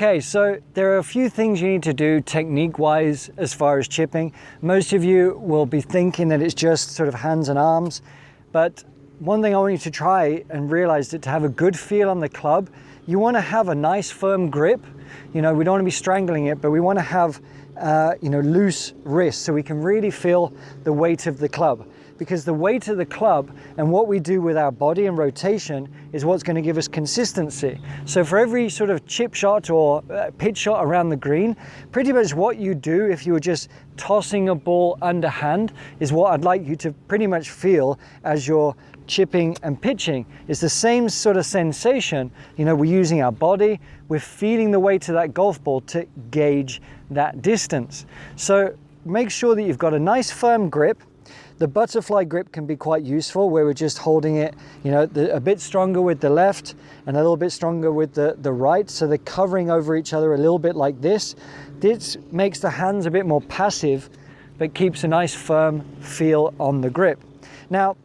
Okay, so there are a few things you need to do technique-wise as far as chipping. Most of you will be thinking that it's just sort of hands and arms, but one thing I want you to try and realize that to have a good feel on the club, you want to have a nice firm grip. You know, we don't want to be strangling it, but we want to have loose wrists so we can really feel the weight of the club. Because the weight of the club and what we do with our body and rotation is what's going to give us consistency. So for every sort of chip shot or pitch shot around the green, pretty much what you do if you were just tossing a ball underhand is what I'd like you to pretty much feel as you're chipping and pitching. It's the same sort of sensation. You know, we're using our body, we're feeling the weight of that golf ball to gauge that distance. So make sure that you've got a nice firm grip. The butterfly grip can be quite useful where we're just holding it, you know, a bit stronger with the left and a little bit stronger with the right. So they're covering over each other a little bit like this. This makes the hands a bit more passive, but keeps a nice firm feel on the grip. Now,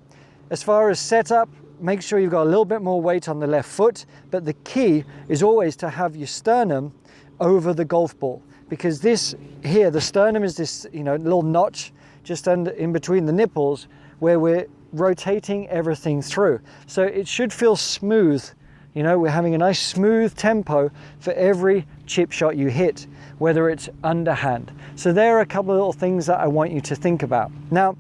as far as setup, make sure you've got a little bit more weight on the left foot, but the key is always to have your sternum over the golf ball, because this here, the sternum is this, you know, little notch just under in between the nipples where we're rotating everything through. So it should feel smooth. You know, we're having a nice smooth tempo for every chip shot you hit, whether it's underhand. So there are a couple of little things that I want you to think about. Now,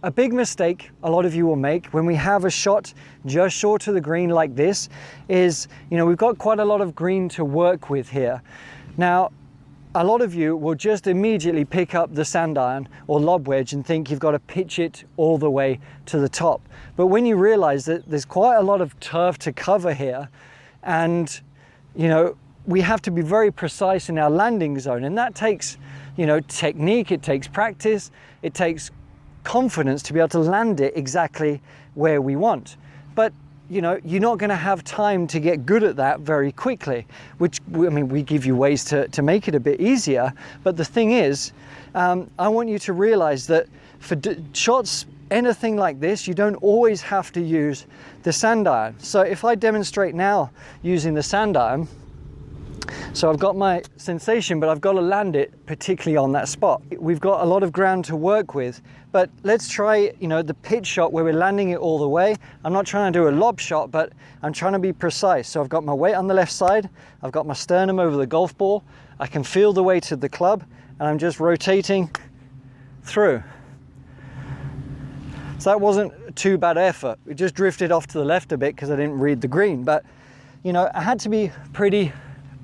a big mistake a lot of you will make when we have a shot just short of the green like this is, you know, we've got quite a lot of green to work with here. Now, a lot of you will just immediately pick up the sand iron or lob wedge and think you've got to pitch it all the way to the top. But when you realize that there's quite a lot of turf to cover here, and you know, we have to be very precise in our landing zone, and that takes, you know, technique, it takes practice, it takes confidence to be able to land it exactly where we want. But you know, you're not going to have time to get good at that very quickly, which, I mean, we give you ways to make it a bit easier. But the thing is, I want you to realize that for shots, anything like this, you don't always have to use the sand iron. So if I demonstrate now using the sand iron, so I've got my sensation, but I've got to land it particularly on that spot. We've got a lot of ground to work with, but let's try, you know, the pitch shot where we're landing it all the way. I'm not trying to do a lob shot, but I'm trying to be precise. So I've got my weight on the left side, I've got my sternum over the golf ball, I can feel the weight of the club, and I'm just rotating through. So that wasn't too bad effort. It just drifted off to the left a bit because I didn't read the green, but you know, I had to be pretty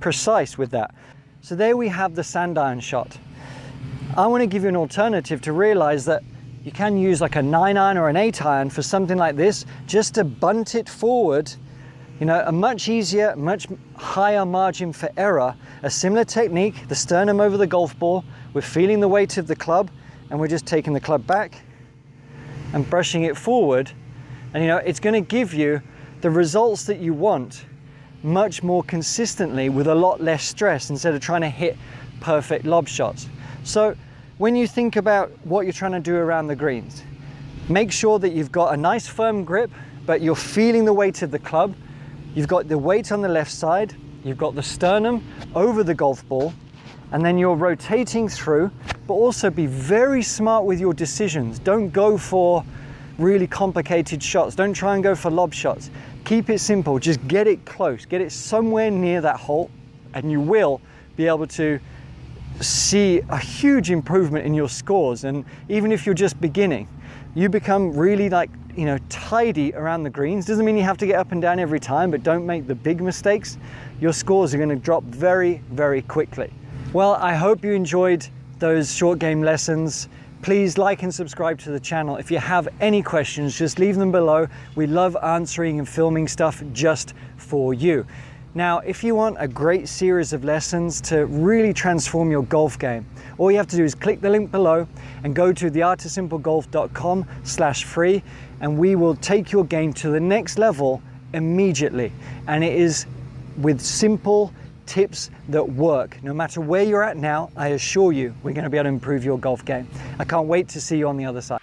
precise with that. So there we have the sand iron shot. I want to give you an alternative to realize that you can use like a 9-iron or an 8-iron for something like this, just to bunt it forward. You know, a much easier, much higher margin for error, a similar technique, the sternum over the golf ball, we're feeling the weight of the club, and we're just taking the club back and brushing it forward. And you know, it's going to give you the results that you want much more consistently with a lot less stress, instead of trying to hit perfect lob shots. So when you think about what you're trying to do around the greens, make sure that you've got a nice firm grip, but you're feeling the weight of the club. You've got the weight on the left side, you've got the sternum over the golf ball, and then you're rotating through, but also be very smart with your decisions. Don't go for really complicated shots. Don't try and go for lob shots. Keep it simple, just get it close, get it somewhere near that hole, and you will be able to see a huge improvement in your scores. And even if you're just beginning, you become really, like, you know, tidy around the greens. Doesn't mean you have to get up and down every time, but don't make the big mistakes. Your scores are going to drop very, very quickly. Well, I hope you enjoyed those short game lessons. Please like and subscribe to the channel. If you have any questions, just leave them below. We love answering and filming stuff just for you. Now, if you want a great series of lessons to really transform your golf game, all you have to do is click the link below and go to theartofsimplegolf.com/free, and we will take your game to the next level immediately. And it is with simple tips that work. No matter where you're at now, I assure you, we're going to be able to improve your golf game. I can't wait to see you on the other side.